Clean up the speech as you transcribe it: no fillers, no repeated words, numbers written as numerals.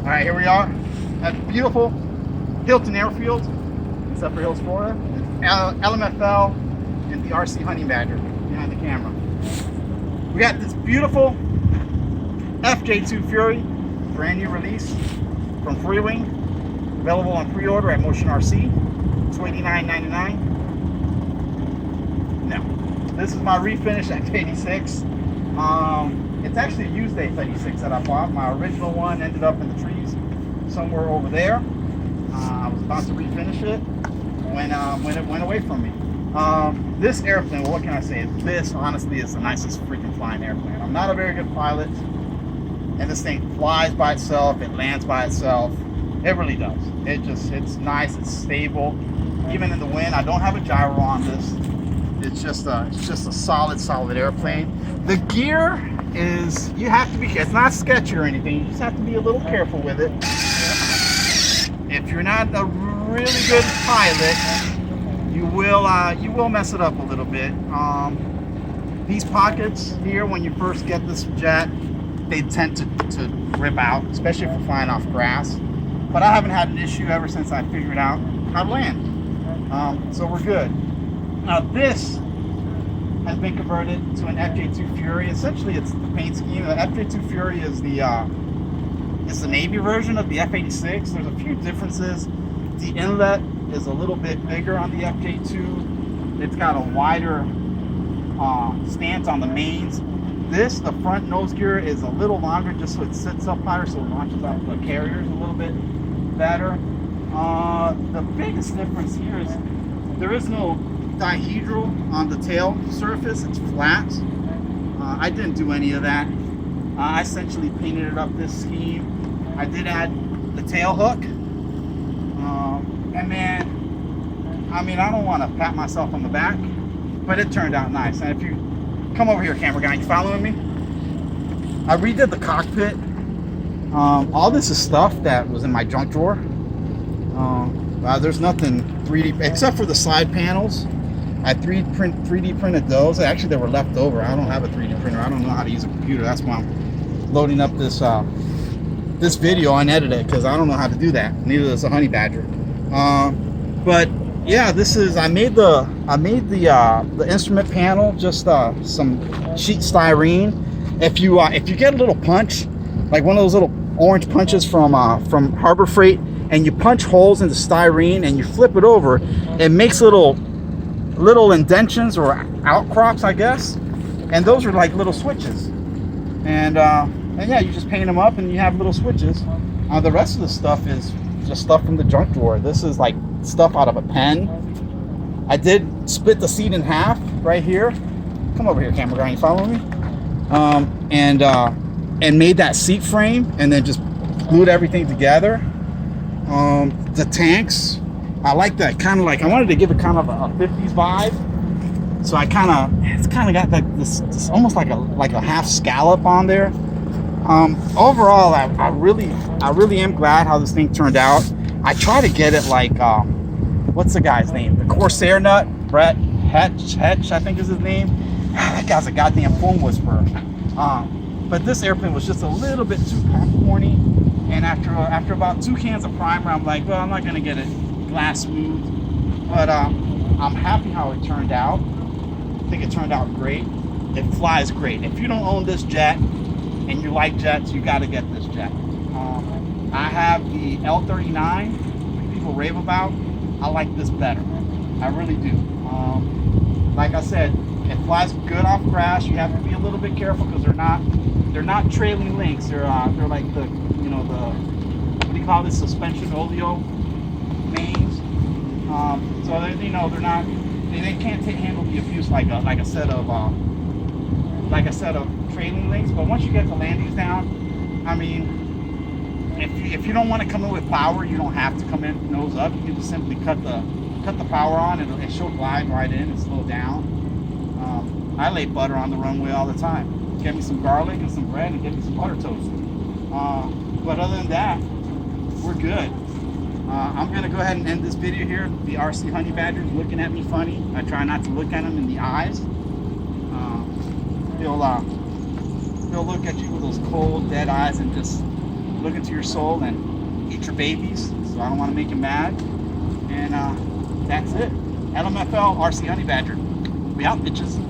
All right, here we are at beautiful Hilton Airfield in Upper Hills, Florida. LMFL and the RC Honey Badger behind the camera. We got this beautiful Fj-2 Fury, brand new release from Freewing, available on pre-order at Motion RC, $289.99. Now, this is my refinished F-86. It's actually a used F-86 that I bought. My original one ended up in the trees somewhere over there. I was about to refinish it when it went away from me. This airplane, well, what can I say? This honestly is the nicest freaking flying airplane. I'm not a very good pilot, and this thing flies by itself. It lands by itself. It really does. It's nice. It's stable. Even in the wind, I don't have a gyro on this. It's just a solid airplane. The gear is, you have to be, it's not sketchy or anything. You just have to be a little careful with it. If you're not a really good pilot, you will mess it up a little bit. These pockets here, when you first get this jet, they tend to rip out, especially if you're flying off grass. But I haven't had an issue ever since I figured out how to land. So we're good. Now this has been converted to an Fj-2 Fury. Essentially, it's the paint scheme. The Fj-2 Fury is the Navy version of the F-86. There's a few differences. The inlet is a little bit bigger on the Fj-2. It's got a wider stance on the mains. The front nose gear is a little longer, just so it sits up higher, so it launches out the carriers a little bit better. The biggest difference here is there is no dihedral on the tail surface. It's flat. I didn't do any of that. I essentially painted it up this scheme. I did add the tail hook, and then, I mean, I don't want to pat myself on the back, but it turned out nice. And if you come over here, camera guy, you following me? I redid the cockpit. All this is stuff that was in my junk drawer. There's nothing 3D except for the side panels. I 3D printed those. Actually, they were left over. I don't have a 3D printer. I don't know how to use a computer. That's why I'm loading up this this video unedited, because I don't know how to do that. Neither does a honey badger. But yeah, this is. I made the instrument panel just some sheet styrene. If you get a little punch, like one of those little orange punches from Harbor Freight, and you punch holes in the styrene and you flip it over, it makes little indentions or outcrops, I guess, and those are like little switches. And yeah, you just paint them up and you have little switches. The rest of the stuff is just stuff from the junk drawer. This is like stuff out of a pen. I did split the seat in half right here. Come over here, camera guy, you following me? And made that seat frame, and then just glued everything together. The tanks, I like that kind of like, I wanted to give it kind of a 50s vibe. So it's kind of got like this almost like a half scallop on there. Overall, I really am glad how this thing turned out. I try to get it like, what's the guy's name? The Corsair nut, Brett Hetch, I think is his name. That guy's a goddamn phone whisperer. But this airplane was just a little bit too corny. And after about 2 cans of primer, I'm like, well, I'm not gonna get it glass smooth. But I'm happy how it turned out. I think it turned out great. It flies great. If you don't own this jet and you like jets, you got to get this jet. I have the L39, which people rave about. I like this better. I really do. Like I said, it flies good off crash. You have to be a little bit careful because they're not trailing links. They're like the, you know, the, what do you call this, suspension oleo mains. So they, you know, they're not. They can't handle the abuse like a set of trailing links. But once you get the landings down, I mean, if you don't want to come in with power, you don't have to come in nose up. You can just simply cut the power on, and she'll glide right in and slow down. I lay butter on the runway all the time. Get me some garlic and some bread, and get me some butter toast. But other than that, we're good. I'm gonna go ahead and end this video here. The RC Honey Badger is looking at me funny. I try not to look at him in the eyes. He'll look at you with those cold, dead eyes and just look into your soul and eat your babies. So I don't want to make him mad. And that's it. LMFL RC Honey Badger. We out, bitches.